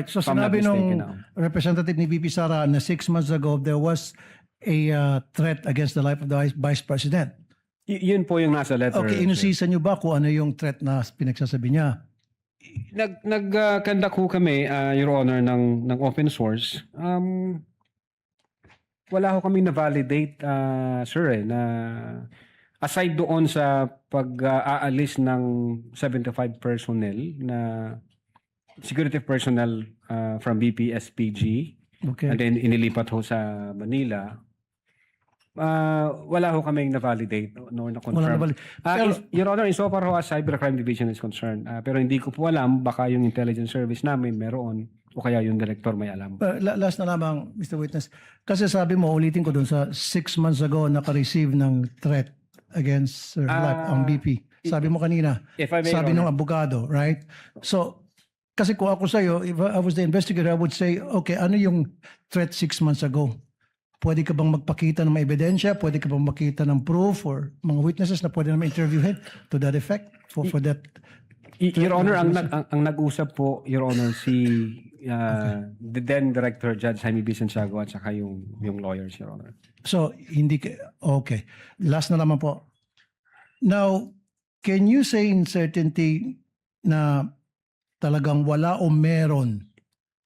Alright, so If I'm not sinabi mistaken, nung representative ni VP Sara na 6 months ago there was a threat against the life of the Vice President. Yun po yung nasa letter. Okay, sir. inusisa niyo ba kung ano yung threat na pinagsasabi niya? Nag-conduct ho kami, Your Honor, ng open source. Wala ho kami na-validate, sir, na aside doon sa pag-aalis ng 75 personnel na security personnel from BPSPG, Okay. and then inilipat ho sa Manila, wala ho kaming na-validate nor na-confirm. Wala na-validate. Pero- Your Honor, insofar ho as Cybercrime Division is concerned, pero hindi ko po alam, baka yung intelligence service namin meron o kaya yung director may alam. Last na lamang, Mr. Witness. Kasi sabi mo, ulitin ko doon sa 6 months ago naka-receive ng threat against Sir Life, ang BP. Sabi mo kanina, If I may, sabi Your ng Honor. abogado, right? So, kasi kung ako sa'yo, if I was the investigator, I would say, okay, ano yung threat 6 months ago? Pwede ka bang magpakita ng mga ebidensya? Pwede ka bang makita ng proof or mga witnesses na pwede naman interviewin to that effect? For that? Your Honor, ang nag-usap po, Your Honor, si the then Director Judge Jaime B. Santiago at saka yung lawyers, Your Honor. So, hindi ka, okay. Last na naman po. Now, can you say in certainty na talagang wala o meron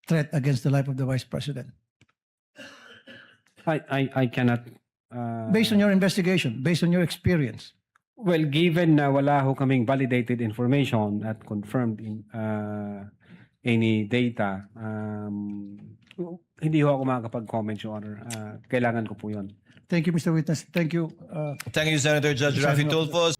threat against the life of the Vice President? I cannot... Based on your investigation, based on your experience. Well, given na wala ho kaming validated information at confirmed any data, hindi ho ako makakapag-comment, Your Honor. Kailangan ko po yun. Thank you, Mr. Witness. Thank you. Thank you, Senator Judge Rafi Tulfo.